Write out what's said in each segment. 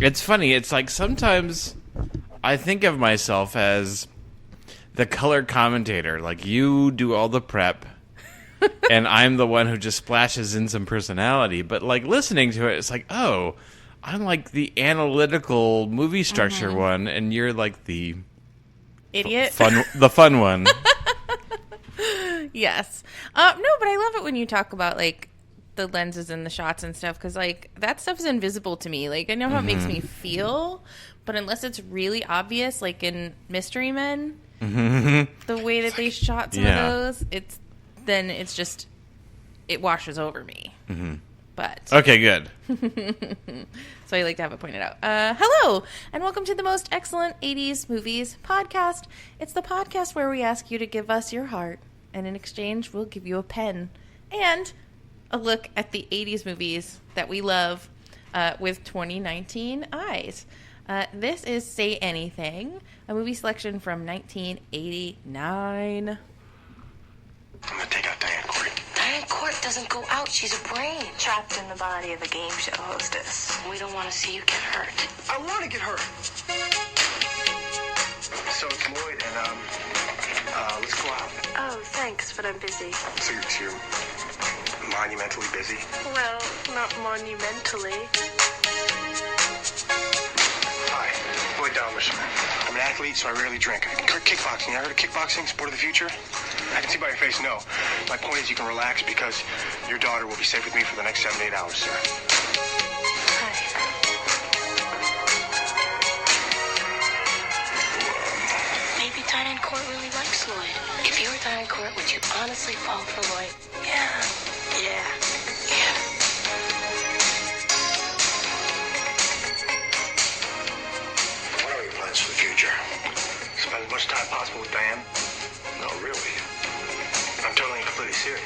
It's funny. It's like sometimes I think of myself as the color commentator. Like, you do all the prep, and I'm the one who just splashes in some personality. But, like, listening to it, it's like, oh, I'm like the analytical movie structure one, and you're like the idiot, the fun one. Yes. No, but I love it when you talk about, like, the lenses and the shots and stuff, because, like, that stuff's invisible to me. Like, I know how it makes me feel, but unless it's really obvious, like in Mystery Men, the way that they shot some of those, it's just, it washes over me. But okay, good. So I like to have it pointed out. Hello, and welcome to the most excellent 80s movies podcast. It's the podcast where we ask you to give us your heart, and in exchange, we'll give you a pen and a look at the 80s movies that we love with 2019 eyes. This is Say Anything, a movie selection from 1989. I'm gonna take out Diane Court. Diane Court doesn't go out. She's a brain. Trapped in the body of a game show hostess. We don't want to see you get hurt. I want to get hurt. So it's Lloyd, and let's go out. Oh, thanks, but I'm busy. So you're monumentally busy? Well, not monumentally. Hi, Lloyd Dalmish. I'm an athlete, so I rarely drink. Kickboxing. You heard of kickboxing? Sport of the future? I can see by your face, no. My point is you can relax because your daughter will be safe with me for the next 7 to 8 hours, sir. Hi. Maybe Diane Court really likes Lloyd. If you were Diane Court, would you honestly fall for Lloyd? Yeah. What are your plans for the future? Spend as much time possible with Diane? No, really. I'm totally and completely serious.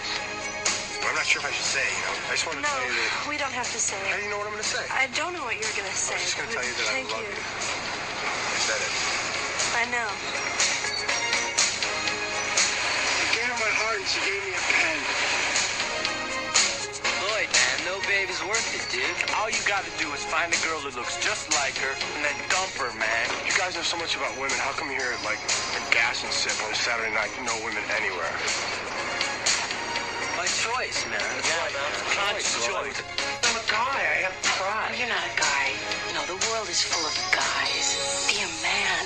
I'm not sure if I should say, I just wanted to No, tell you that... we don't have to say How do it. you know what I'm going to say? I don't know what you're going to say. I was just going to tell you that Thank I love you. you. I said it. I know. You gave her my heart and she gave me a pen. Lloyd, man, no babe is worth it, dude. All you gotta do is find a girl who looks just like her and then dump her, man. You guys know so much about women. How come you're here at, like, a gas and sip on a Saturday night? No women anywhere. My choice, man. Conscious choice. I'm a guy. I have pride. You're not a guy. No, the world is full of guys. Be a man.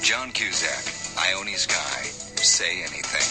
John Cusack, Ione's Guy, Say Anything.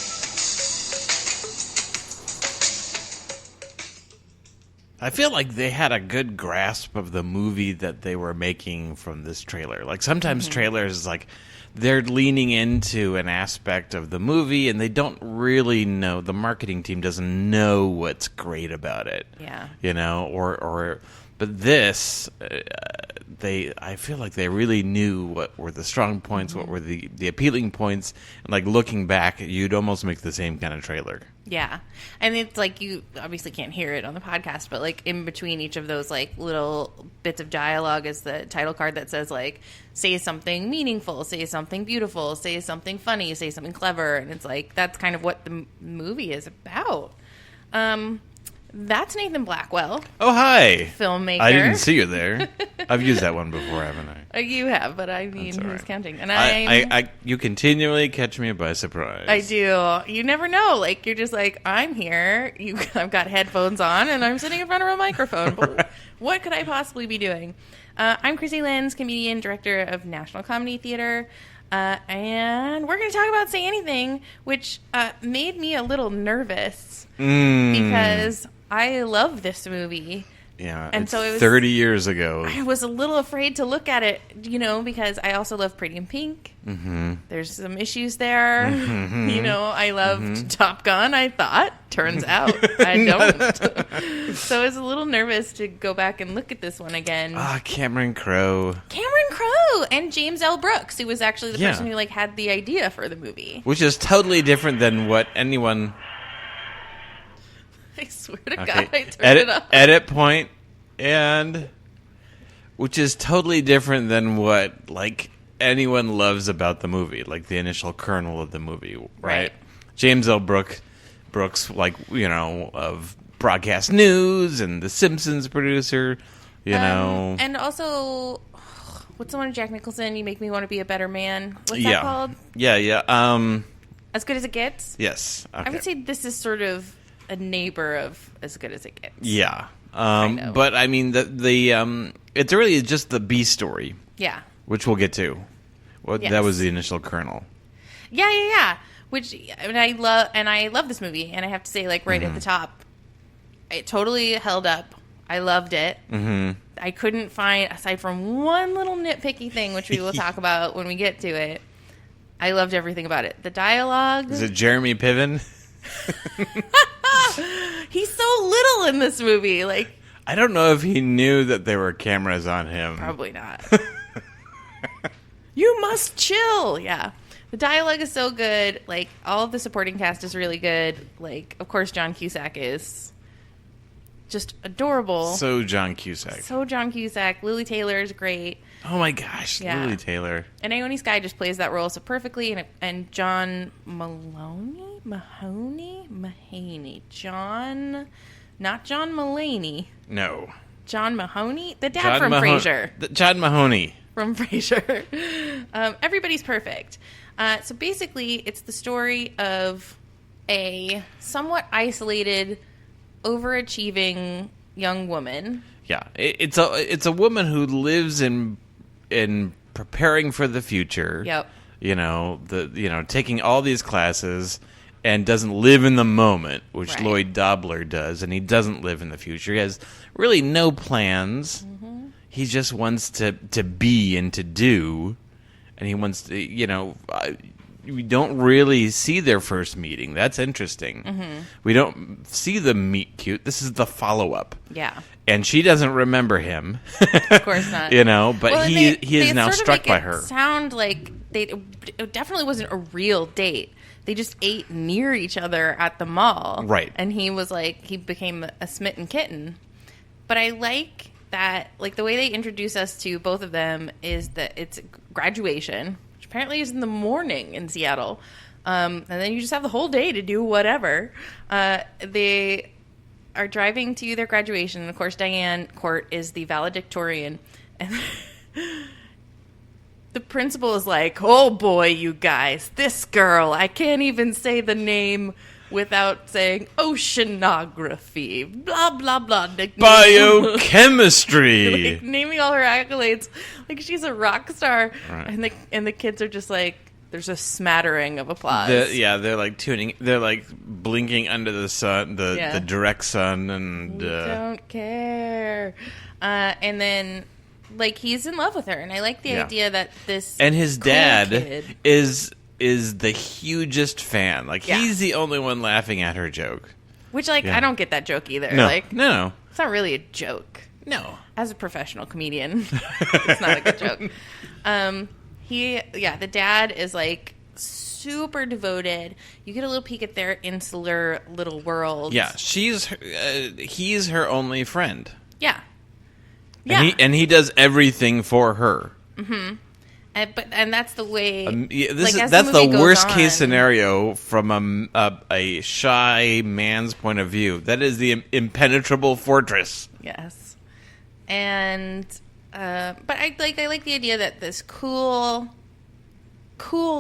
I feel like they had a good grasp of the movie that they were making from this trailer. Like, sometimes trailers, like, they're leaning into an aspect of the movie and they don't really know, the marketing team doesn't know what's great about it. Yeah. You know, but this, I feel like they really knew what were the strong points, what were the appealing points, and, like, looking back, you'd almost make the same kind of trailer. Yeah. And it's like, you obviously can't hear it on the podcast, but, like, in between each of those, like, little bits of dialogue is the title card that says, like, say something meaningful, say something beautiful, say something funny, say something clever. And it's like, that's kind of what the movie is about. That's Nathan Blackwell. Oh, hi. Filmmaker. I didn't see you there. I've used that one before, haven't I? You have, but I mean, who's right. counting? And you continually catch me by surprise. I do. You never know. Like, you're just like, I'm here. I've got headphones on, and I'm sitting in front of a microphone. But what could I possibly be doing? I'm Krissy Lenz, comedian, director of National Comedy Theater. And we're going to talk about Say Anything, which made me a little nervous because I love this movie. Yeah, and it's so it was 30 years ago. I was a little afraid to look at it, because I also love Pretty in Pink. Mm-hmm. There's some issues there. Mm-hmm. I loved Top Gun, I thought. Turns out I don't. So I was a little nervous to go back and look at this one again. Cameron Crowe. And James L. Brooks, who was actually the person who had the idea for the movie. Which is totally different than what anyone I swear to Okay. God, I turned it up. Edit point, and which is totally different than what like anyone loves about the movie, like the initial kernel of the movie, right? Right. James L. Brooks, like of broadcast news and The Simpsons producer, And also, what's the one with Jack Nicholson? You Make Me Want to Be a Better Man. What's that called? Yeah. As Good as It Gets? Yes. Okay. I would say this is sort of a neighbor of As Good as It Gets. Yeah. of. But I mean the it's really just the B story, Yeah. which we'll get to. Well, Yes. that was the initial kernel. Yeah. Which, I love this movie, and I have to say, like, right at the top, it totally held up. I loved it. Mm-hmm. I couldn't find, aside from one little nitpicky thing, which we will talk about when we get to it, I loved everything about it. The dialogue. Is it Jeremy Piven? He's so little in this movie. Like, I don't know if he knew that there were cameras on him. probably not. You must chill. Yeah. The dialogue is so good. Like, all of the supporting cast is really good. Like, of course, John Cusack is just adorable. So John Cusack. So John Cusack. Lily Taylor is great. Oh my gosh, Yeah. Lily Taylor. And Naomi Skye just plays that role so perfectly. And John Mahaney. Not John Mulaney. No. John Mahoney? The dad John from Frasier. John Mahoney. From Frasier. Everybody's perfect. So basically, it's the story of a somewhat isolated, overachieving young woman. Yeah, it's a woman who lives in preparing for the future. Yep. Taking all these classes and doesn't live in the moment, which Right. Lloyd Dobler does, and he doesn't live in the future. He has really no plans. Mm-hmm. He just wants to be and to do, and he wants to, we don't really see their first meeting. That's interesting. Mm-hmm. We don't see them meet cute. This is the follow-up. Yeah. And she doesn't remember him. Of course not. But Well, he they is now sort of struck make by it her. Sound like it definitely wasn't a real date. They just ate near each other at the mall. Right. And he was like, he became a smitten kitten. But I like that, like, the way they introduce us to both of them is that it's graduation, which apparently is in the morning in Seattle. And then you just have the whole day to do whatever. They are driving to their graduation. And of course, Diane Court is the valedictorian. And the principal is like, oh boy, you guys, this girl, I can't even say the name without saying oceanography, blah, blah, blah. Biochemistry. Like, naming all her accolades like she's a rock star. Right. And the kids are just like, there's a smattering of applause. They're like tuning. They're like blinking under the sun, the direct sun, and We don't care. And then, like, he's in love with her, and I like the idea that this and his cool dad kid- is the hugest fan. Like Yeah. he's the only one laughing at her joke. which, like, Yeah. I don't get that joke either. No, Like, no. it's not really a joke. No. As a professional comedian, it's not a good joke. The dad is like super devoted. You get a little peek at their insular little world. Yeah, he's her only friend. Yeah. Yeah. And he does everything for her. And that's the way. That's movie the goes worst case on- scenario from a shy man's point of view. That is the impenetrable fortress. Yes. And but I like the idea that this cool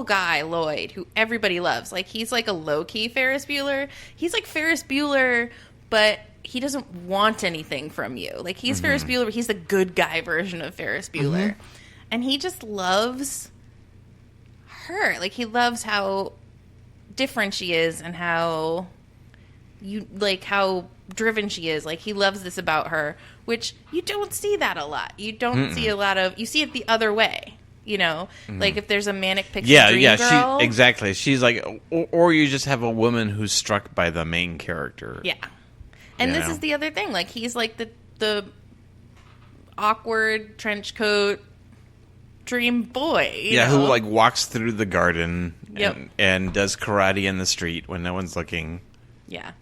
guy Lloyd, who everybody loves, like, he's like a low key Ferris Bueller. He's like Ferris Bueller, but he doesn't want anything from you. Like, he's Ferris Bueller, but he's the good guy version of Ferris Bueller. And he just loves her. Like, he loves how different she is and how driven she is. Like, he loves this about her, which you don't see that a lot. You don't see a lot of, you see it the other way, like if there's a manic pixie dream girl. Exactly. She's like, or you just have a woman who's struck by the main character. Yeah. And this is the other thing. Like, he's like the awkward trench coat dream boy. you Yeah, who know? like walks through the garden Yep. and does karate in the street when no one's looking. Yeah.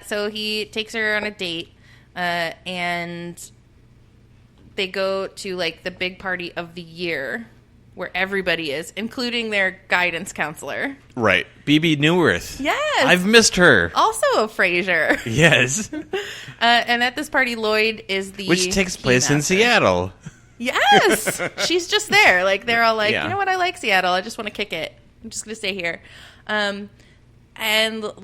So he takes her on a date, and they go to, like, the big party of the year where everybody is, including their guidance counselor. Right. BB Newirth. Yes! I've missed her. Also a Frasier. Yes. And at this party, Lloyd is the Which takes place in Seattle. Yes! She's just there. Like, they're all like, Yeah. you know what? I like Seattle. I just want to kick it. I'm just going to stay here. And,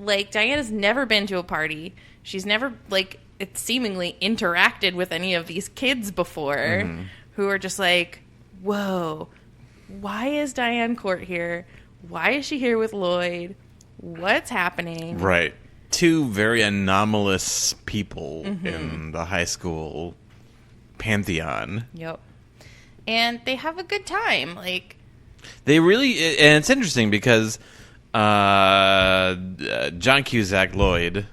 like, Diana's never been to a party. She's never, like, it's seemingly interacted with any of these kids before who are just like, whoa, why is Diane Court here? Why is she here with Lloyd? What's happening? Right. Two very anomalous people in the high school pantheon. Yep. And they have a good time. Like, They really, and it's interesting because John Cusack, Lloyd,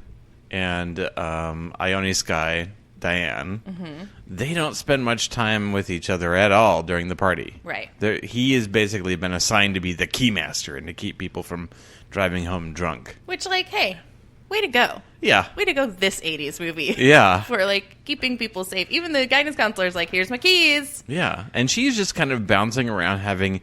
and Ione Skye, Diane, they don't spend much time with each other at all during the party. right. He has basically been assigned to be the keymaster and to keep people from driving home drunk. Which, like, hey, way to go. Yeah. Way to go, this 80s movie. Yeah. For, like, keeping people safe. Even the guidance counselor's like, here's my keys. Yeah. And she's just kind of bouncing around having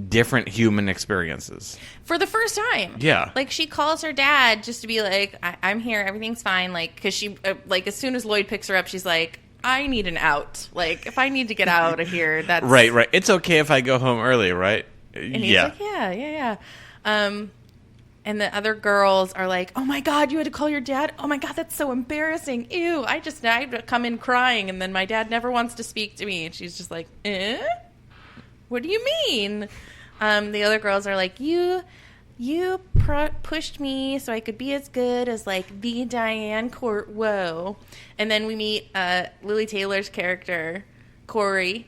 different human experiences. For the first time. Yeah. Like, she calls her dad just to be like, I'm here, everything's fine. Like, because she, like, as soon as Lloyd picks her up, she's like, I need an out. Like, if I need to get out of here, that's... Right. It's okay if I go home early, right? And he's like, yeah. And the other girls are like, oh my God, you had to call your dad? Oh my God, that's so embarrassing. Ew, I had to come in crying, and then my dad never wants to speak to me. And she's just like, what do you mean? The other girls are like, you pushed me so I could be as good as, like, the Diane Court. Whoa. And then we meet Lily Taylor's character, Corey.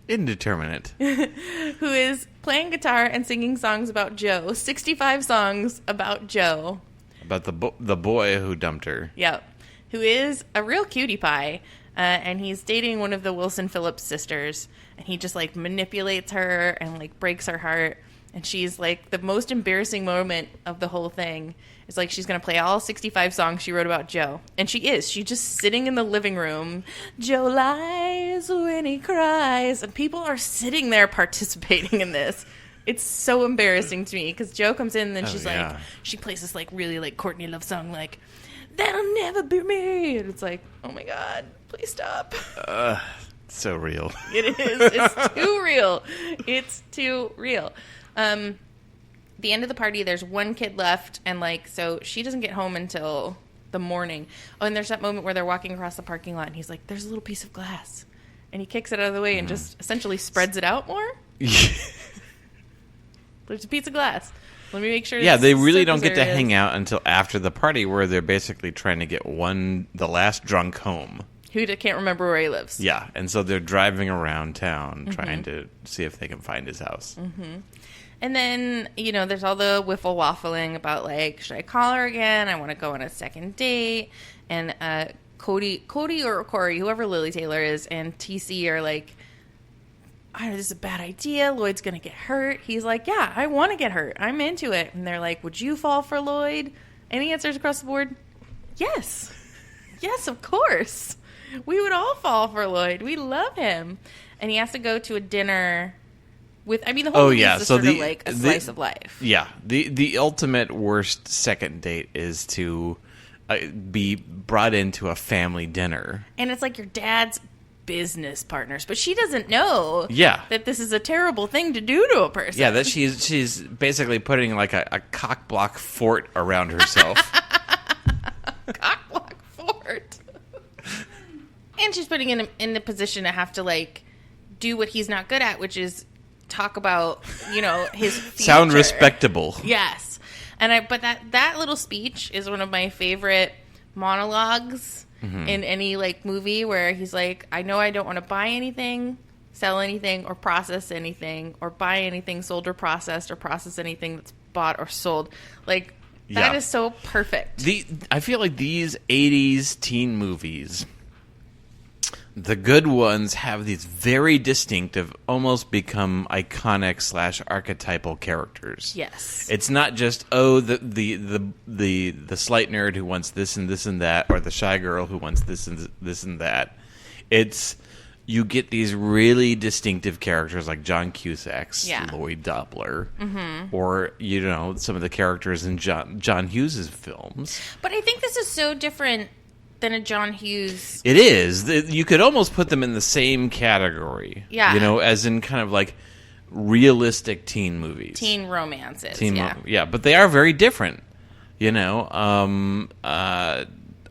Indeterminate. Who is playing guitar and singing songs about Joe. 65 songs about Joe. About the boy who dumped her. Yep. Who is a real cutie pie. And he's dating one of the Wilson Phillips sisters. And he just, like, manipulates her and, like, breaks her heart. And she's, like, the most embarrassing moment of the whole thing is, like, she's going to play all 65 songs she wrote about Joe. And she is. She's just sitting in the living room. Joe lies when he cries. And people are sitting there participating in this. It's so embarrassing to me because Joe comes in and then she's like, she plays this, like, really, like, Courtney Love song, like, that'll never be me. And it's like, oh my God, please stop. So real. It is. It's too real. It's too real. The end of the party, there's one kid left, and, like, so she doesn't get home until the morning. Oh, and there's that moment where they're walking across the parking lot, and he's like, there's a little piece of glass. And he kicks it out of the way and just essentially spreads it out more. There's a piece of glass. Let me make sure. Yeah, they really don't get to hang out until after the party, where they're basically trying to get the last drunk home. Who can't remember where he lives. Yeah, and so they're driving around town trying to see if they can find his house. Mm-hmm. And then, you know, there's all the wiffle waffling about, like, should I call her again? I want to go on a second date. And Cody or Corey, whoever Lily Taylor is, and TC are like, I know this is a bad idea. Lloyd's going to get hurt. He's like, yeah, I want to get hurt. I'm into it. And they're like, would you fall for Lloyd? Any answers across the board? Yes. Yes, of course. We would all fall for Lloyd. We love him. And he has to go to a dinner with, I mean, the whole movie is just sort of like a slice of life. Yeah. The ultimate worst second date is to be brought into a family dinner. And it's like your dad's business partners, but she doesn't know that this is a terrible thing to do to a person. Yeah, that she's basically putting, like, a cock block fort around herself. Cock block fort. And she's putting him in the position to have to, like, do what he's not good at, which is talk about, you know, his future. Sound respectable. Yes. But that little speech is one of my favorite monologues in any, like, movie, where he's like, I know I don't want to buy anything, sell anything, or process anything, or buy anything sold or processed, or process anything that's bought or sold. Like, that is so perfect. I feel like these 80s teen movies, the good ones have these very distinctive, almost become iconic / archetypal characters. Yes. It's not just the slight nerd who wants this and this and that, or the shy girl who wants this and this and that. It's you get these really distinctive characters like John Cusack's Lloyd Doppler, or some of the characters in John Hughes' films. But I think this is so different than a John Hughes. It is. You could almost put them in the same category. Yeah. As in kind of like realistic teen movies. Teen romances. But they are very different.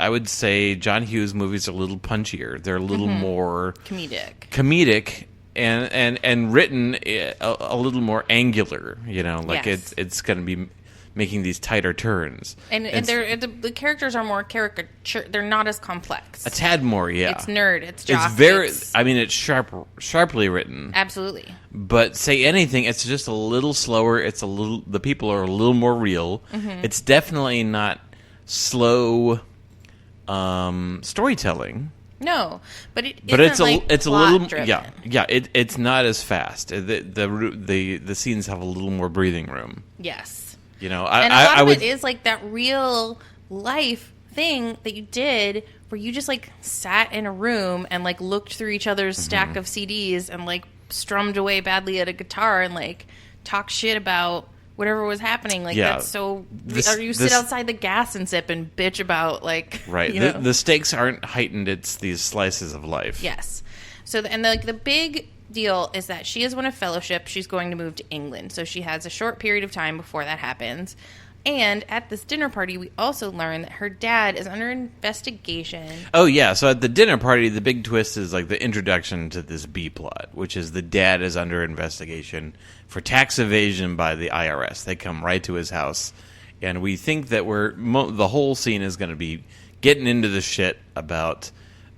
I would say John Hughes movies are a little punchier. They're a little more comedic and written a little more angular. It's going to be making these tighter turns. And the characters are more caricature. They're not as complex. A tad more, yeah. It's nerd. It's jock. It's very. It's sharply written. Absolutely. But say anything, it's just a little slower. The people are a little more real. It's definitely not slow storytelling. No, but it's a little driven. It's not as fast. The scenes have a little more breathing room. Yes. And a lot of it is like that real life thing that you did where you just like sat in a room and like looked through each other's stack of CDs and like strummed away badly at a guitar and like talked shit about whatever was happening. Like that's so. Or you sit outside the gas and sip and bitch about like right. The stakes aren't heightened. It's these slices of life. Yes. So the big deal is that she has won a fellowship. She's going to move to England. So she has a short period of time before that happens. And at this dinner party, we also learn that her dad is under investigation. Oh, yeah. So at the dinner party, the big twist is like the introduction to this B-plot, which is the dad is under investigation for tax evasion by the IRS. They come right to his house. And we think that the whole scene is going to be getting into the shit about...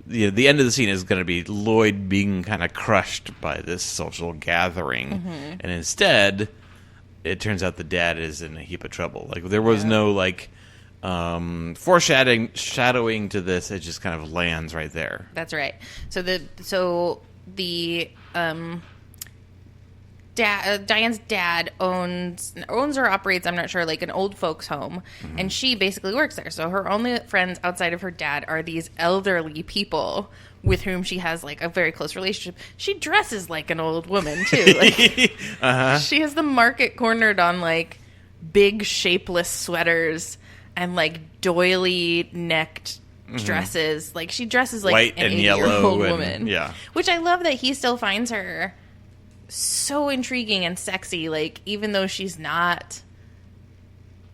The end of the scene is going to be Lloyd being kind of crushed by this social gathering. And instead... it turns out the dad is in a heap of trouble. Like there was no foreshadowing to this. It just kind of lands right there. That's right. So the Diane's dad owns or operates, I'm not sure, like an old folks home, and she basically works there. So her only friends outside of her dad are these elderly people with whom she has like a very close relationship. She dresses like an old woman too. Like, she has the market cornered on like big shapeless sweaters and like doily necked dresses. Like she dresses like white an and 80-year-old yellow woman. Yeah. Which I love that he still finds her so intriguing and sexy. Like even though she's not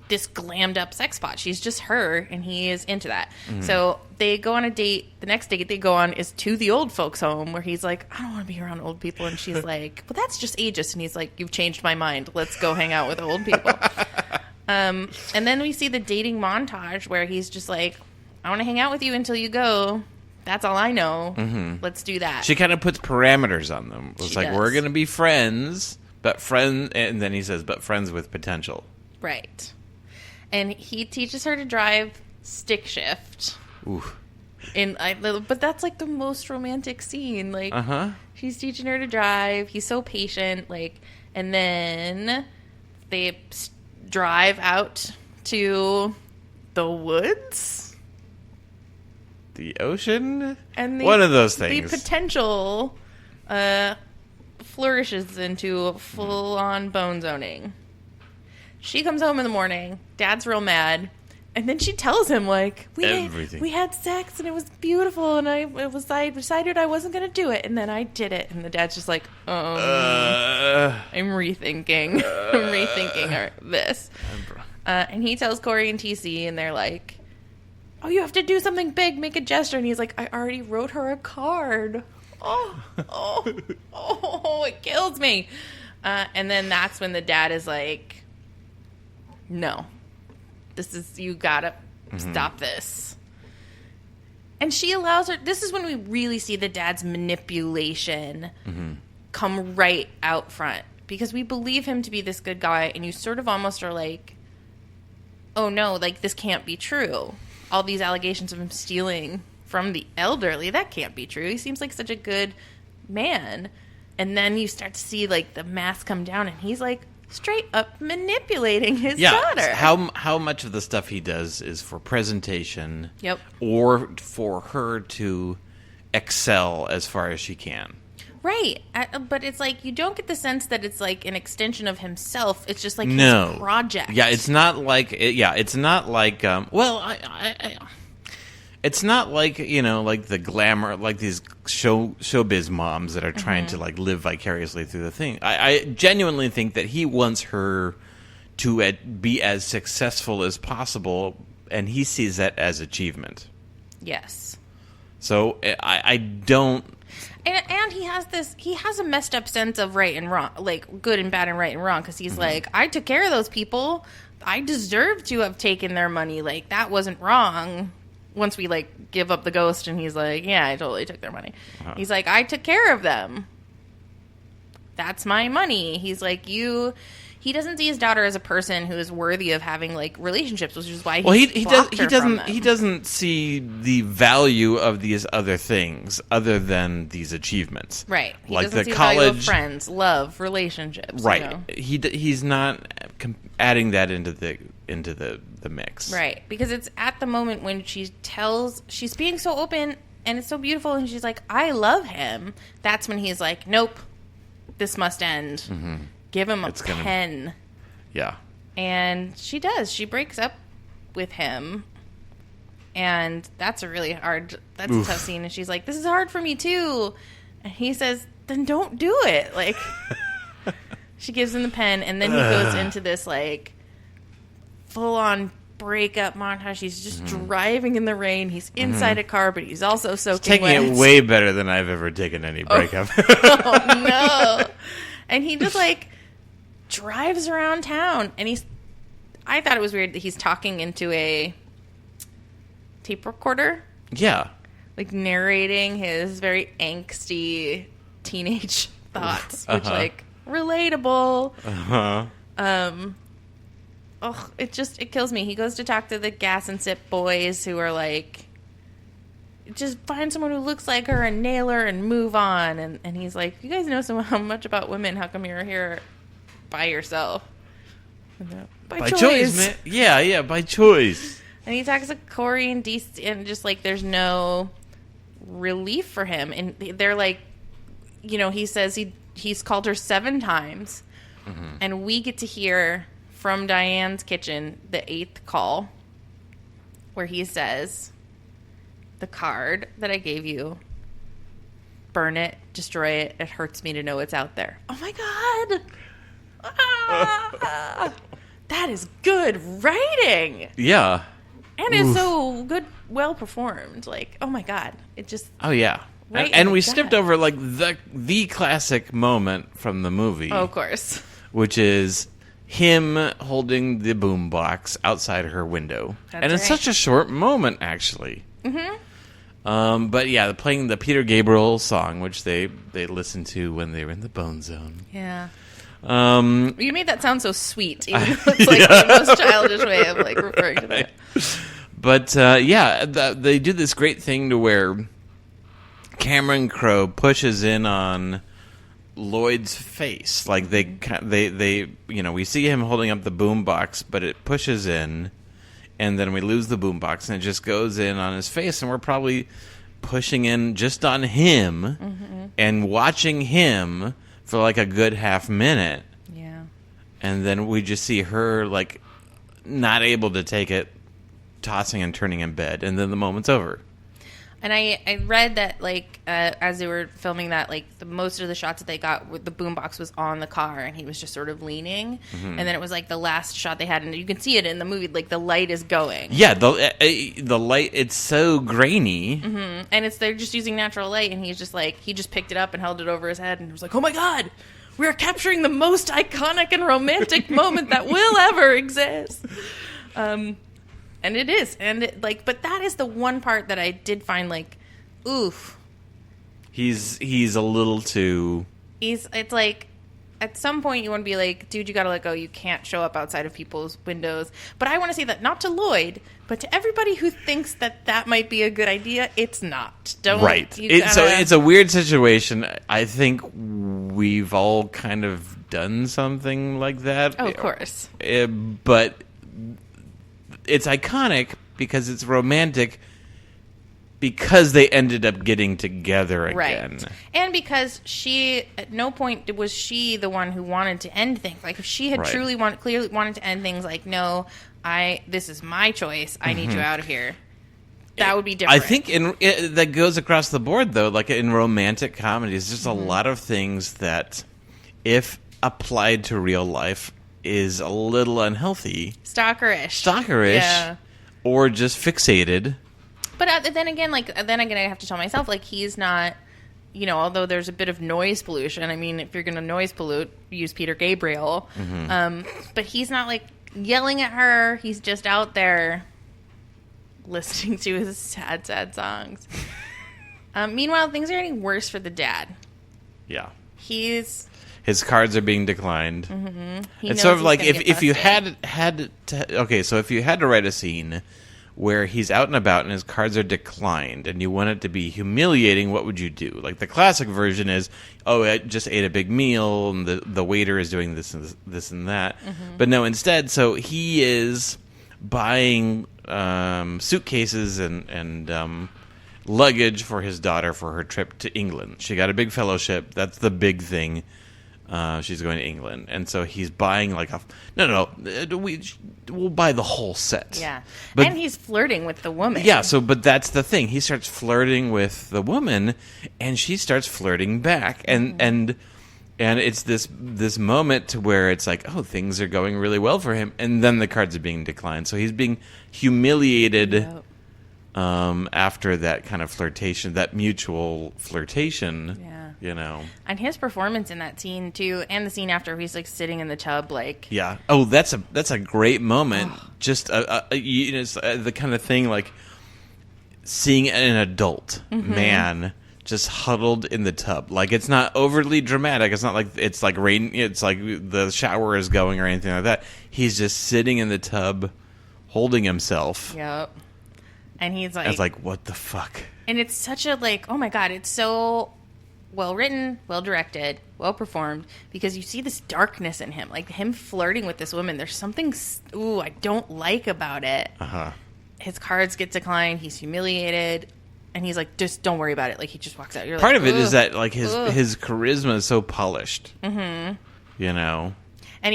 this glammed up sex pot, she's just her, and he is into that. So they go on a date. The next date they go on is to the old folks home, where he's like, I don't want to be around old people, and she's like, well, that's just ageist, and he's like, you've changed my mind, let's go hang out with old people. And then we see the dating montage where he's just like, I want to hang out with you until you go. That's all I know. Let's do that. She kind of puts parameters on them. It's like, we're going to be friends, and then he says, but friends with potential. Right. And he teaches her to drive stick shift. Ooh. But that's like the most romantic scene. Like, she's teaching her to drive. He's so patient. Like, and then they drive out to the woods, the ocean, and one of those things. The potential flourishes into full-on bone zoning. She comes home in the morning. Dad's real mad. And then she tells him, like, we had sex and it was beautiful, and I decided I wasn't going to do it, and then I did it. And the dad's just like, I'm rethinking. I'm rethinking this. And he tells Corey and TC, and they're like, oh, you have to do something big, make a gesture. And he's like, I already wrote her a card. It kills me. And then that's when the dad is like, no, you gotta stop this. And she allows her, this is when we really see the dad's manipulation come right out front, because we believe him to be this good guy, and you sort of almost are like, oh no, like this can't be true. All these allegations of him stealing from the elderly. That can't be true. He seems like such a good man. And then you start to see, like, the mask come down, and he's, like, straight up manipulating his daughter. How much of the stuff he does is for presentation, Yep. or for her to excel as far as she can. Right. But it's like, you don't get the sense that it's like an extension of himself. It's just like his project. Yeah, it's not like it's not like it's not like, you know, like the glamour, like these showbiz moms that are trying to like live vicariously through the thing. I genuinely think that he wants her to be as successful as possible, and he sees that as achievement. Yes. So I don't. And he has a messed up sense of right and wrong, like good and bad and right and wrong, because he's like, I took care of those people. I deserve to have taken their money. Like, that wasn't wrong. Once we, like, give up the ghost, and he's like, yeah, I totally took their money. He's like, I took care of them. That's my money. He's like, he doesn't see his daughter as a person who is worthy of having, like, relationships, which is why he doesn't see the value of these other things other than these achievements. Right. He like doesn't the see college value of friends, love, relationships. Right. You know? He's not adding that into the mix. Right. Because it's at the moment when she's being so open and it's so beautiful, and she's like, I love him. That's when he's like, nope, this must end. Mm-hmm. Give him a pen. Yeah. And she does. She breaks up with him. And that's a tough scene. And she's like, this is hard for me too. And he says, then don't do it. Like, she gives him the pen, and then he goes into this, like, full-on breakup montage. He's just driving in the rain. He's inside a car, but he's also soaking wet. Taking it way better than I've ever taken any breakup. Oh, no. And he just, like, drives around town, and I thought it was weird that he's talking into a tape recorder. Yeah. Like, narrating his very angsty teenage thoughts, which, like, relatable. It kills me. He goes to talk to the gas and sip boys who are like, just find someone who looks like her and nail her and move on. And he's like, you guys know so much about women. How come you're here by yourself? By choice, man. Yeah, by choice. And he talks to Corey and DC, and just like, there's no relief for him. And they're like, you know, he says he's called her 7 times. Mm-hmm. And we get to hear from Diane's kitchen the 8th call, where he says, the card that I gave you, burn it, destroy it. It hurts me to know it's out there. Oh my God. That is good writing. Yeah. And it's so good, well performed. Like, oh my God. It just... Oh, yeah. Right and we skipped over, like, the classic moment from the movie. Oh, of course. Which is him holding the boombox outside her window. That's it's right. such a short moment, actually. Mm-hmm. But yeah, playing the Peter Gabriel song, which they listened to when they were in the Bone Zone. Yeah. You made that sound so sweet, even though it's like Yeah. the most childish way of like referring to that. But they do this great thing to where Cameron Crowe pushes in on Lloyd's face. Like they you know, we see him holding up the boombox, but it pushes in, and then we lose the boombox, and it just goes in on his face, and we're probably pushing in just on him and watching him for like a good half minute. Yeah. And then we just see her like not able to take it, tossing and turning in bed, and then the moment's over. And I read that, like, as they were filming that, like, most of the shots that they got with the boombox was on the car, and he was just sort of leaning. Mm-hmm. And then it was, like, the last shot they had, and you can see it in the movie, like, the light is going. Yeah, the light, it's so grainy. Mm-hmm. And they're just using natural light, and he's just, like, he just picked it up and held it over his head, and was like, oh, my God, we're capturing the most iconic and romantic moment that will ever exist. And it is, and but that is the one part that I did find like, oof. He's a little too. It's like, at some point you want to be like, dude, you got to let go. You can't show up outside of people's windows. But I want to say that not to Lloyd, but to everybody who thinks that might be a good idea. It's not. Don't. Right. So it's a weird situation. I think we've all kind of done something like that. Oh, of course. But it's iconic because it's romantic. Because they ended up getting together again. Right. And because at no point was she the one who wanted to end things. Like, if she had clearly wanted to end things like, no, this is my choice, I need you out of here, that would be different. I think that goes across the board, though. Like, in romantic comedies, there's a lot of things that, if applied to real life, is a little unhealthy. Stalkerish. Yeah. Or just fixated. But then again, I have to tell myself, like, he's not, although there's a bit of noise pollution. I mean, if you're going to noise pollute, use Peter Gabriel. But he's not, like, yelling at her. He's just out there listening to his sad, sad songs. Meanwhile, things are getting worse for the dad. Yeah. His cards are being declined. It's sort of like if you had to write a scene where he's out and about and his cards are declined and you want it to be humiliating, what would you do? Like, the classic version is, I just ate a big meal and the waiter is doing this and that. But no, instead, so he is buying suitcases and luggage for his daughter for her trip to England. She got a big fellowship. That's the big thing. She's going to England, and so he's buying we'll buy the whole set. Yeah, but, and he's flirting with the woman. Yeah, but that's the thing. He starts flirting with the woman, and she starts flirting back, and it's this moment to where it's like, things are going really well for him, and then the cards are being declined. So he's being humiliated. Yep. After that kind of flirtation, that mutual flirtation, And his performance in that scene, too, and the scene after he's, like, sitting in the tub, like... Yeah. Oh, that's a great moment. Just, it's the kind of thing, like, seeing an adult man just huddled in the tub. Like, it's not overly dramatic. It's not like it's like rain. It's like the shower is going or anything like that. He's just sitting in the tub, holding himself. Yep. And he's like... I was like, what the fuck? And it's such a, like, oh my God, it's so well written, well directed, well performed, because you see this darkness in him. Like, him flirting with this woman, there's something, I don't like about it. His cards get declined, he's humiliated, and he's like, just don't worry about it. Like, he just walks out. You're Part like, of it is that, like, his charisma is so polished. Mm-hmm. And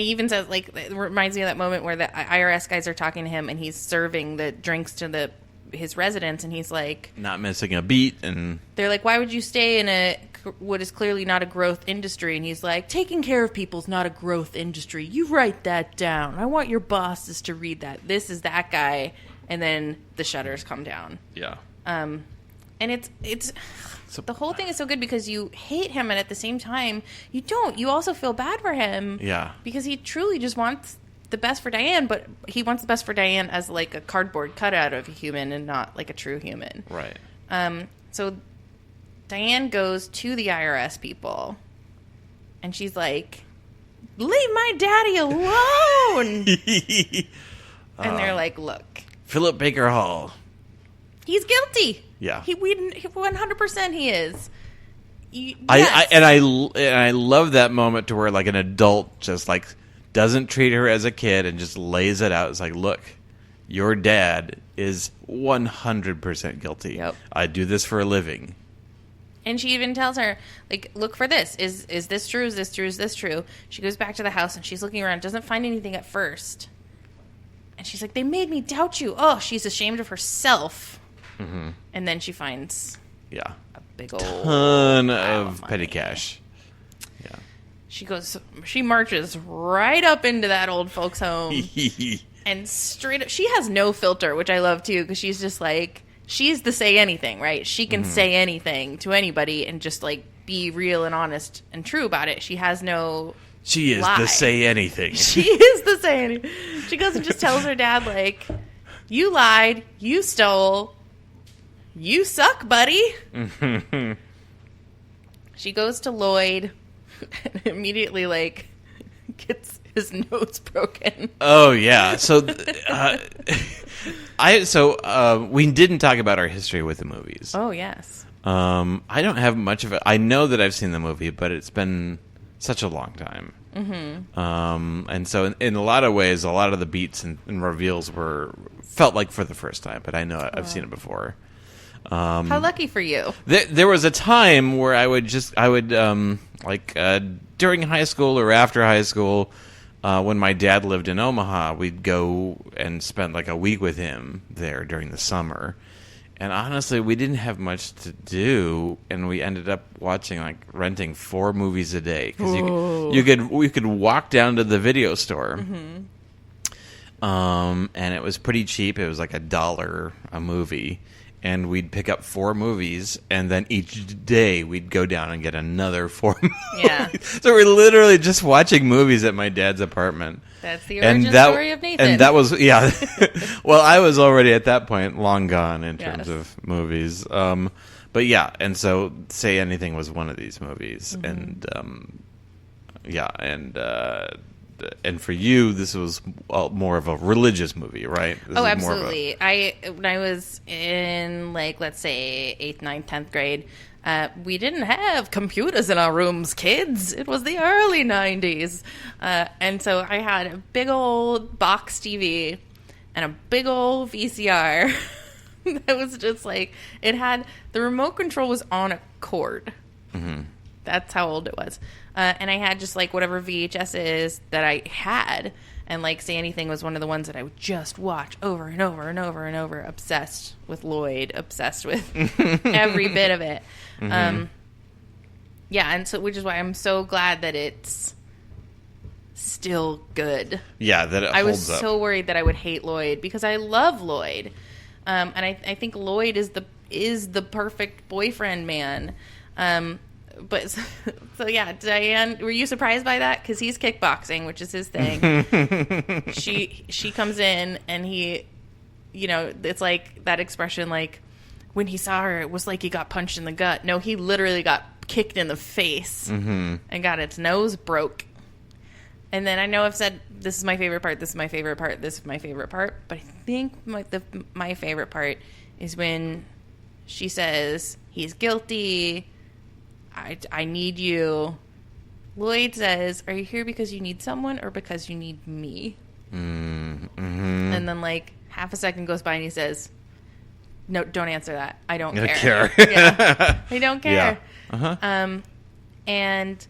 he even says, like, it reminds me of that moment where the IRS guys are talking to him, and he's serving the drinks to his residence, and he's like, not missing a beat, and they're like, why would you stay in what is clearly not a growth industry? And he's like, taking care of people's not a growth industry. You write that down. I want your bosses to read that. This is that guy. And then the shutters come down. Yeah. And it's the whole thing is so good because you hate him, and at the same time you don't. You also feel bad for him. Yeah. Because he truly just wants the best for Diane, but he wants the best for Diane as, like, a cardboard cutout of a human and not like a true human. Right. So Diane goes to the IRS people, and she's like, leave my daddy alone. And they're like, look, Philip Baker Hall, he's guilty. Yeah. 100% he is. Yes. I love that moment to where, like, an adult just, like, doesn't treat her as a kid and just lays it out. It's like, look, your dad is 100% guilty. Yep. I do this for a living. And she even tells her, like, look for this. Is this true? Is this true? Is this true? She goes back to the house, and she's looking around, doesn't find anything at first. And she's like, they made me doubt you. Oh, she's ashamed of herself. Mm-hmm. And then she finds a big old ton of petty cash. Yeah. She marches right up into that old folks' home. And straight up, she has no filter, which I love, too, because she's just like, she's the say anything, right? She can say anything to anybody and just, like, be real and honest and true about it. She has no She is lie. the say anything. She is the say anything. She goes and just tells her dad, like, you lied, you stole, you suck, buddy. She goes to Lloyd. and immediately like gets his nose broken. Oh yeah. So we didn't talk about our history with the movies. Oh yes. I don't have much of it. I know that I've seen the movie, but it's been such a long time. Mm-hmm. And so in a lot of ways, a lot of the beats and reveals felt like for the first time, but I know I've seen it before. How lucky for you. There was a time where I would during high school or after high school, when my dad lived in Omaha, we'd go and spend like a week with him there during the summer. And honestly, we didn't have much to do, and we ended up renting 4 movies a day because we could walk down to the video store, and it was pretty cheap. It was like $1 a movie, and we'd pick up 4 movies, and then each day we'd go down and get another 4 movies. Yeah. So we're literally just watching movies at my dad's apartment. That's the origin story of Nathan. And that was, yeah. Well, I was already at that point long gone in terms of movies. But yeah, and so Say Anything was one of these movies. And and for you, this was more of a religious movie, right? This is absolutely. When I was in, like, let's say 8th, 9th, 10th grade, we didn't have computers in our rooms, kids. It was the early 90s. And so I had a big old box TV and a big old VCR. That was just like, the remote control was on a cord. Mm-hmm. That's how old it was. And I had just like whatever VHSs that I had. And like Say Anything was one of the ones that I would just watch over and over and over and over. Obsessed with Lloyd. Obsessed with every bit of it. Mm-hmm. Yeah, and so which is why I'm so glad that it's still good. Yeah, that it holds up. I was so worried that I would hate Lloyd because I love Lloyd. And I think Lloyd is the perfect boyfriend man. But so yeah, Diane, were you surprised by that? Because he's kickboxing, which is his thing. She comes in and he, it's like that expression, like when he saw her, it was like he got punched in the gut. No, he literally got kicked in the face and got its nose broke. And then I know I've said this is my favorite part, this is my favorite part, this is my favorite part, but I think my favorite part is when she says he's guilty. I need you. Lloyd says, are you here because you need someone or because you need me? Mm-hmm. And then like half a second goes by and he says, no, don't answer that. I don't care. Yeah, I don't care. Yeah. Uh-huh. And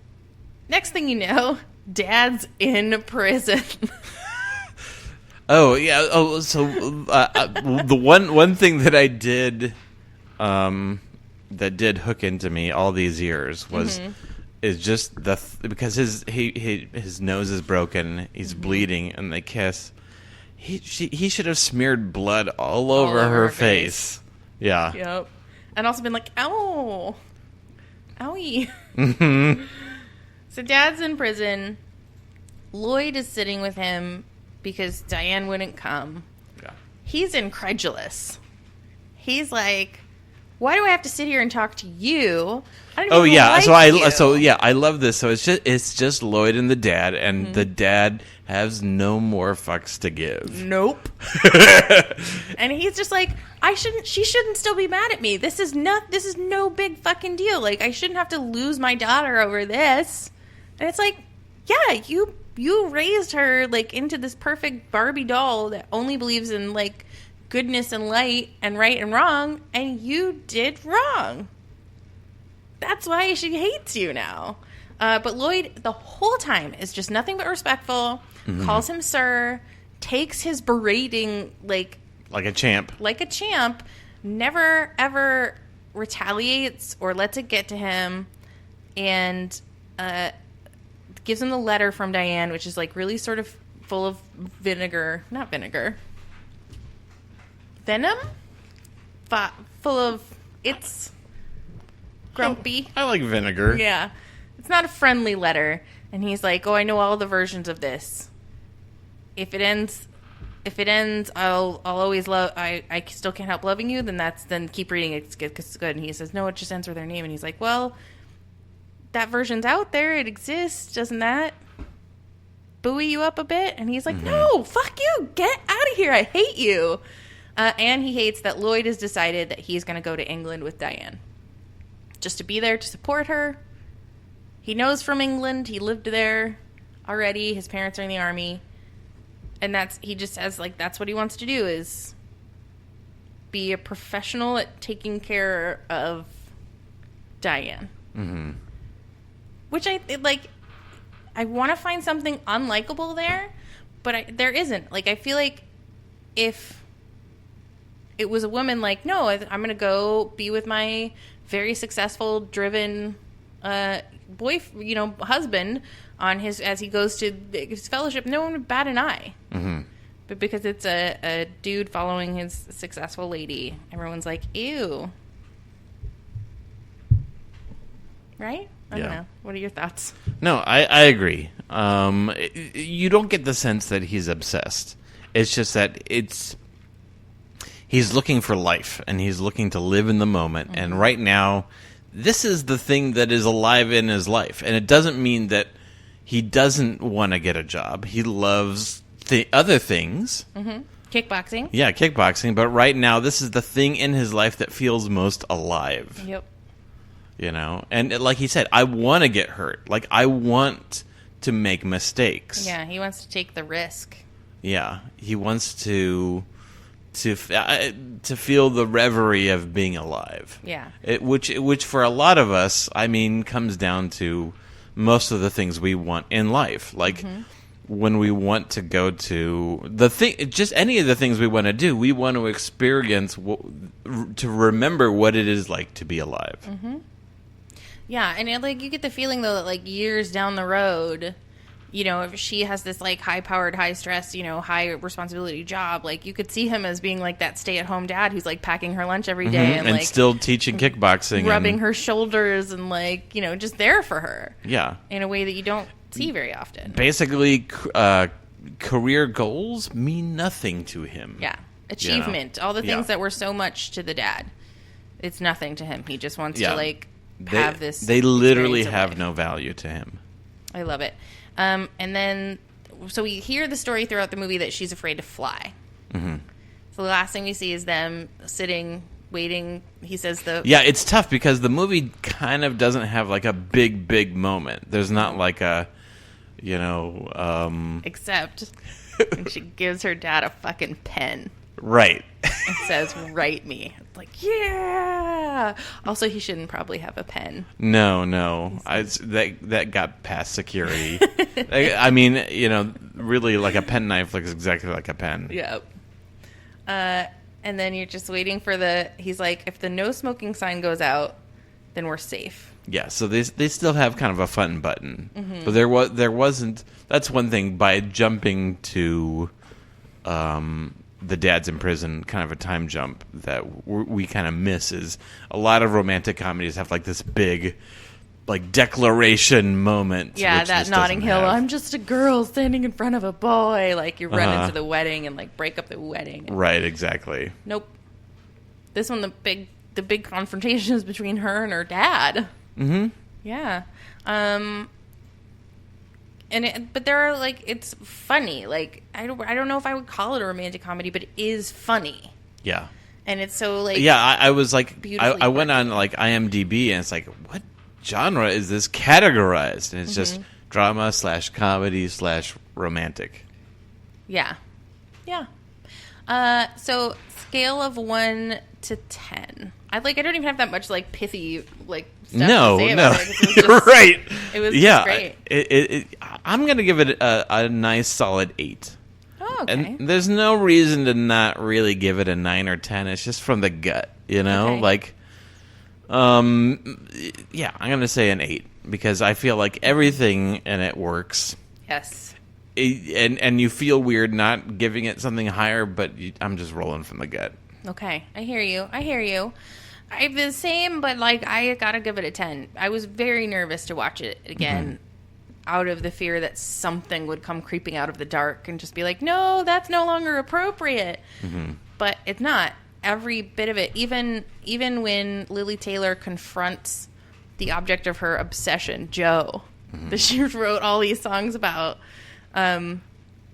next thing you know, Dad's in prison. Oh, yeah. Oh, so the one thing that I did that did hook into me all these years is just because his nose is broken, he's bleeding, and they kiss. He should have smeared blood all over her face. Yeah. Yep. And also been like, ow, owie. So Dad's in prison. Lloyd is sitting with him because Diane wouldn't come. Yeah. He's incredulous. He's like, why do I have to sit here and talk to you? I don't even like you. I love this. So it's just Lloyd and the dad, and the dad has no more fucks to give. Nope. And he's just like, she shouldn't still be mad at me. This is no big fucking deal. Like, I shouldn't have to lose my daughter over this. And it's like, yeah, you raised her like into this perfect Barbie doll that only believes in like goodness and light and right and wrong, and you did wrong. That's why she hates you now. But Lloyd, the whole time, is just nothing but respectful, calls him sir, takes his berating like a champ. Never, ever retaliates or lets it get to him, and gives him the letter from Diane, which is like really sort of full of venom? Full of, it's grumpy. I like vinegar. Yeah. It's not a friendly letter. And he's like, oh, I know all the versions of this. If it ends, I'll always love, I still can't help loving you, then keep reading it, it's good. And he says, no, it just ends with their name. And he's like, well, that version's out there. It exists. Doesn't that buoy you up a bit? And he's like, no, fuck you. Get out of here. I hate you. And he hates that Lloyd has decided that he's going to go to England with Diane. Just to be there to support her. He knows from England. He lived there already. His parents are in the army. And he just says, like, that's what he wants to do, is be a professional at taking care of Diane. Mm-hmm. Which I want to find something unlikable there, but there isn't. Like, I feel like if it was a woman like, no, I'm going to go be with my very successful, driven husband as he goes to his fellowship, no one would bat an eye. Mm-hmm. But because it's a dude following his successful lady, everyone's like, ew. Right? I don't know. What are your thoughts? No, I agree. You don't get the sense that he's obsessed. It's just that he's looking for life, and he's looking to live in the moment. Mm-hmm. And right now, this is the thing that is alive in his life. And it doesn't mean that he doesn't want to get a job. He loves other things. Mm-hmm. Kickboxing. Yeah, kickboxing. But right now, this is the thing in his life that feels most alive. Yep. You know? And like he said, I want to get hurt. Like, I want to make mistakes. Yeah, he wants to take the risk. Yeah, he wants to feel the reverie of being alive. Yeah. Which for a lot of us, I mean, comes down to most of the things we want in life. Like, when we want to go to just any of the things we want to do, we want to experience, to remember what it is like to be alive. Mm-hmm. Yeah, and you get the feeling, though, that, years down the road, if she has this, high-powered, high-stress, high-responsibility job, you could see him as being, that stay-at-home dad who's, packing her lunch every day. And still teaching kickboxing. Rubbing her shoulders and, just there for her. Yeah. In a way that you don't see very often. Basically, career goals mean nothing to him. Yeah. Achievement. All the things that were so much to the dad. It's nothing to him. He just wants to, have this. They literally have no value to him. I love it. And then, so we hear the story throughout the movie that she's afraid to fly. Mm-hmm. So the last thing we see is them sitting, waiting. He says Yeah, it's tough because the movie kind of doesn't have a big moment. There's not except when she gives her dad a fucking pen. Right. It says, write me. It's yeah. Also, he shouldn't probably have a pen. No. That got past security. I mean, really, a pen knife looks exactly like a pen. Yep. And then you're just waiting for he's like, if the no smoking sign goes out, then we're safe. Yeah, so they still have kind of a fun button. Mm-hmm. But there wasn't. That's one thing, by jumping to the dad's in prison, kind of a time jump that we kind of miss. Is a lot of romantic comedies have this big declaration moment. Yeah, that Notting Hill, I'm just a girl standing in front of a boy. You run into the wedding and break up the wedding. Right, exactly. Nope. This one, the big confrontation is between her and her dad. Mm-hmm. Yeah. But there are it's funny. I don't know if I would call it a romantic comedy, but it is funny. Yeah. And it's so yeah. I was I went on IMDb and it's what genre is this categorized? And it's just drama / comedy / romantic. Yeah. Yeah. So scale of 1 to 10. I don't even have that much pithy stuff to say about it. You're right. It was just great. I'm gonna give it a nice solid 8. Oh, okay. And there's no reason to not really give it a 9 or 10. It's just from the gut, Okay. Yeah, I'm gonna say an 8 because I feel everything in it works. Yes. And you feel weird not giving it something higher, but I'm just rolling from the gut. Okay, I hear you. I'm the same, but I gotta give it a 10. I was very nervous to watch it again, out of the fear that something would come creeping out of the dark and just be no, that's no longer appropriate. Mm-hmm. But it's not. Every bit of it, even when Lily Taylor confronts the object of her obsession, Joe, that she wrote all these songs about.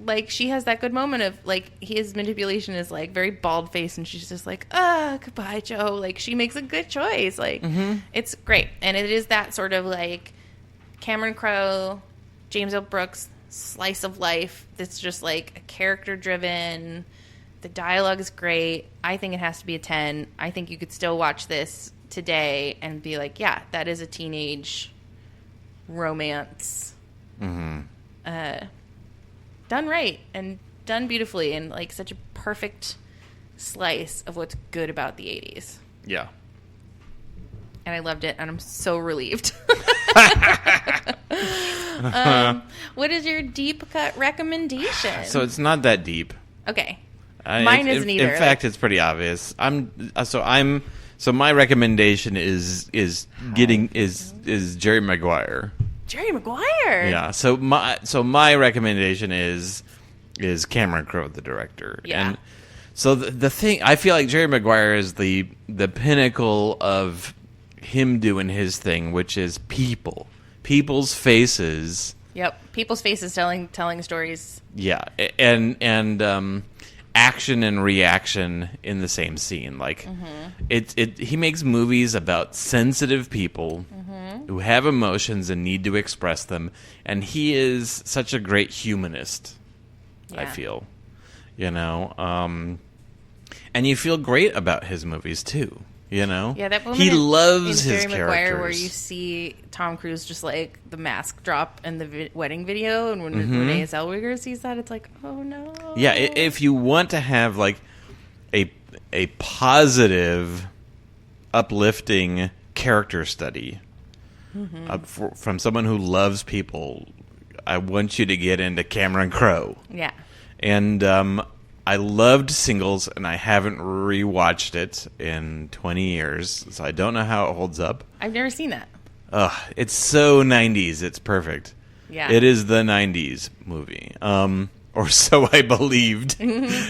Like, she has that good moment of, like, his manipulation is, like, very bald-faced, and she's just like, goodbye, Joe. Like, she makes a good choice. Like, it's great. And it is that sort of, like, Cameron Crowe, James L. Brooks slice of life that's just, like, a character-driven. The dialogue is great. I think it has to be a 10. I think you could still watch this today and be like, yeah, that is a teenage romance. Done right and done beautifully, and like such a perfect slice of what's good about the 80s. Yeah. And I loved it, and I'm so relieved. What is your deep cut recommendation? So it's not that deep. Okay. Mine isn't either. In fact, it's pretty obvious. So my recommendation is Jerry Maguire. Jerry Maguire. Yeah. So my recommendation is Cameron Crowe, the director. Yeah. And so the thing, I feel like Jerry Maguire is the pinnacle of him doing his thing, which is people's faces. Yep. People's faces telling stories. Yeah. And action and reaction in the same scene. Like he makes movies about sensitive people who have emotions and need to express them, and he is such a great humanist. I feel, and you feel great about his movies too. Yeah, that moment he loves in his Jerry Maguire characters. where you see Tom Cruise just like the mask drop in the wedding video, and when Renee Zellweger sees that, it's like, oh no. Yeah, if you want to have like a positive, uplifting character study from someone who loves people, I want you to get into Cameron Crowe. Yeah. And I loved Singles, and I haven't rewatched it in 20 years, so I don't know how it holds up. I've never seen that. It's so 90s. It's perfect. Yeah. It is the 90s movie. Or so I believed.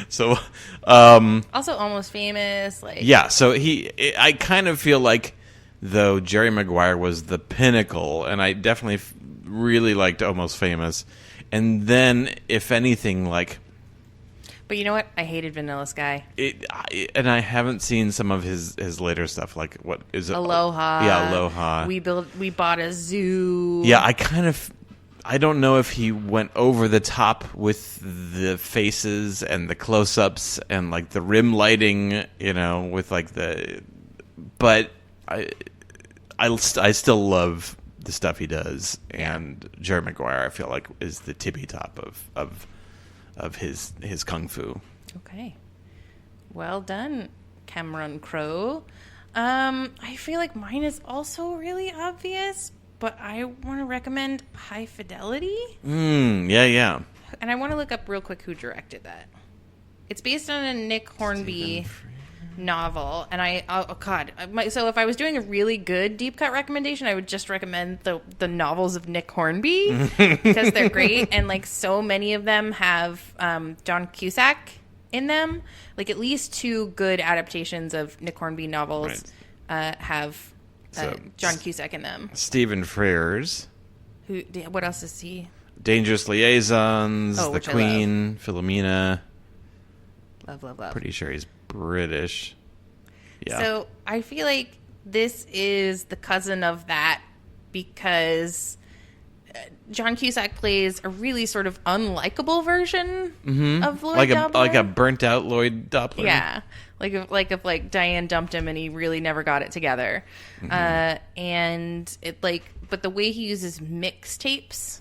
So, Also Almost Famous. Like, yeah, so I kind of feel like, though, Jerry Maguire was the pinnacle, and I definitely really liked Almost Famous. And then, if anything, like... But you know what? I hated Vanilla Sky. And I haven't seen some of his later stuff. Like, what is it? Aloha. Yeah, Aloha. We bought a zoo. Yeah, I don't know if he went over the top with the faces and the close-ups and like the rim lighting, with like but I still love the stuff he does, and Jerry Maguire I feel like is the tippy top of his kung fu. Okay. Well done, Cameron Crowe. I feel like mine is also really obvious, but I want to recommend High Fidelity. Yeah. And I want to look up real quick who directed that. It's based on a Nick Hornby novel, and so if I was doing a really good deep cut recommendation, I would just recommend the novels of Nick Hornby because they're great, and like so many of them have John Cusack in them. Like at least 2 good adaptations of Nick Hornby novels have John Cusack in them. Stephen Frears. What else is he? Dangerous Liaisons, The which I Queen, Philomena. Love. Pretty sure he's British. Yeah. So I feel like this is the cousin of that because John Cusack plays a really sort of unlikable version of Lloyd Doppler. Like a burnt out Lloyd Doppler. Yeah. Like if Diane dumped him and he really never got it together. And it but the way he uses mixtapes,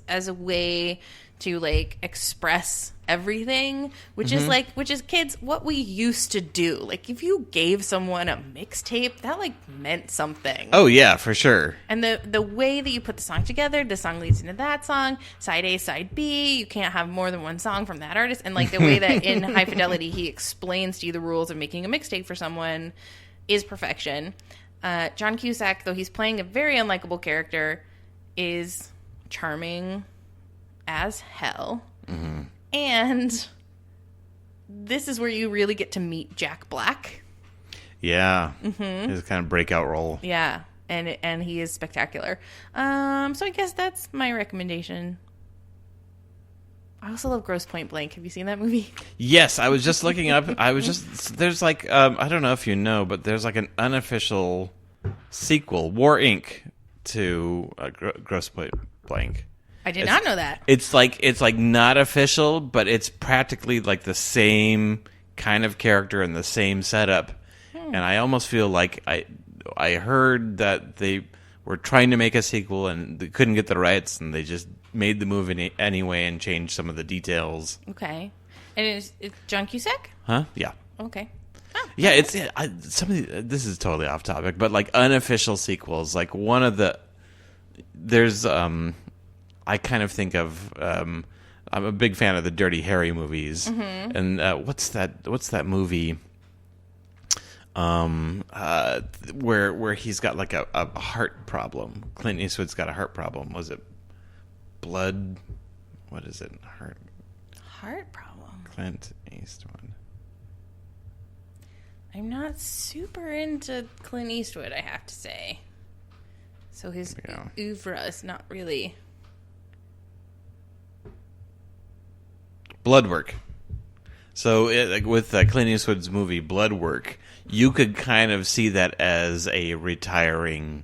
as a way to express everything, which is kids what we used to do. Like if you gave someone a mixtape, that meant something. Oh yeah, for sure. And the way that you put the song together, the song leads into that song, side A, side B, you can't have more than one song from that artist. And the way that in High Fidelity he explains to you the rules of making a mixtape for someone is perfection. John Cusack, though he's playing a very unlikable character, is charming as hell. And this is where you really get to meet Jack Black. Yeah. His kind of breakout role. Yeah, and he is spectacular. So I guess that's my recommendation. I also love Grosse Pointe Blank. Have you seen that movie? Yes, I was just looking up. There's like, I don't know if you know, but there's like an unofficial sequel, War Inc., to Grosse Pointe Blank. I did not know that. It's like not official, but it's practically like the same kind of character and the same setup. And I almost feel like I heard that they were trying to make a sequel and they couldn't get the rights, and they just made the movie anyway and changed some of the details. Okay. And it's John Cusack? Huh? Yeah. Okay. Yeah, it's this is totally off topic, but like unofficial sequels, like one of the there's I kind of think of I'm a big fan of the Dirty Harry movies, and what's that movie where he's got like a heart problem? Clint Eastwood's got a heart problem. Was it Blood? What is it? Heart problem. Clint Eastwood. I'm not super into Clint Eastwood, I have to say. So his oeuvre is not really... Bloodwork. So with Clint Eastwood's movie Bloodwork, you could kind of see that as a retiring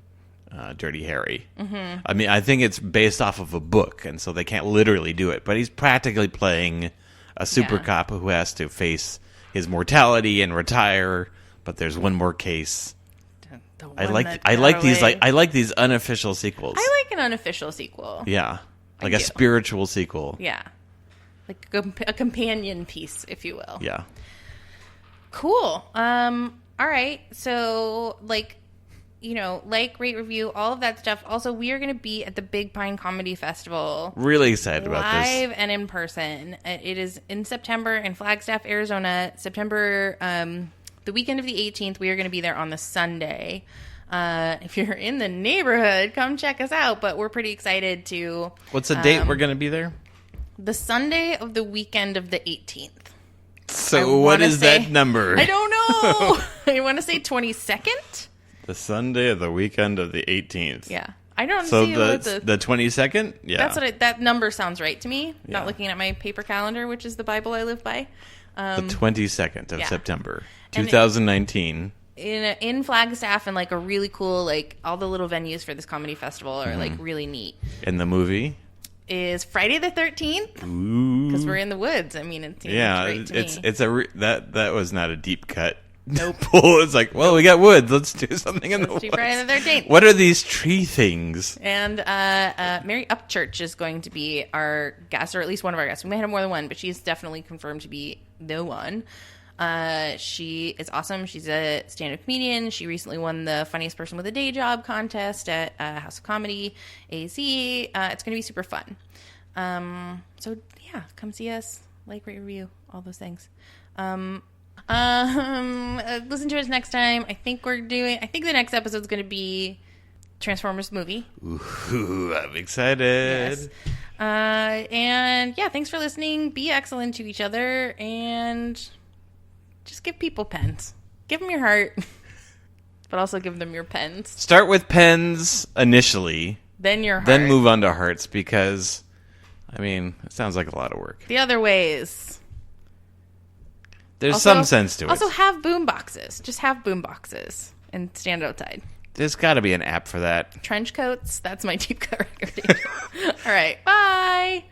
Dirty Harry. Mm-hmm. I mean, I think it's based off of a book, and so they can't literally do it. But he's practically playing a super cop who has to face his mortality and retire. But there's one more case. I like these unofficial sequels. I like an unofficial sequel. Yeah, like a spiritual sequel. Yeah, like a companion piece, if you will. Yeah. Cool. All right. So, like, rate, review, all of that stuff. Also, we are going to be at the Big Pine Comedy Festival. Really excited about this. Live and in person. It is in September in Flagstaff, Arizona. September, the weekend of the 18th. We are going to be there on the Sunday. If you're in the neighborhood, come check us out. But we're pretty excited to... What's the date we're going to be there? The Sunday of the weekend of the 18th. So what is that number? I don't know. I want to say 22nd? The Sunday of the weekend of the 18th. Yeah. I don't see the 22nd? Yeah. That's what that number sounds right to me. Yeah. Not looking at my paper calendar, which is the Bible I live by. The 22nd of September, 2019. In Flagstaff, and like a really cool, like all the little venues for this comedy festival are like really neat. And the movie is Friday the 13th, because we're in the woods. I mean, it seems great to me. That was not a deep cut. Nope. It's like, well, we got woods. Let's do something in the woods. Friday the 13th. What are these tree things? And Mary Upchurch is going to be our guest, or at least one of our guests. We may have more than one, but she's definitely confirmed to be the one. She is awesome. She's a stand-up comedian. She recently won the Funniest Person with a Day Job contest at House of Comedy AZ. It's going to be super fun. So yeah, come see us, like, rate, review, all those things. Listen to us next time. I think the next episode is going to be Transformers movie. Ooh, I'm excited. Yes. And yeah, thanks for listening. Be excellent to each other, and just give people pens. Give them your heart, but also give them your pens. Start with pens initially. Then your heart. Then move on to hearts, because, I mean, it sounds like a lot of work. The other ways. There's some sense to it. Also, have boom boxes. Just have boom boxes and stand outside. There's got to be an app for that. Trench coats. That's my deep cut recommendation. All right. Bye.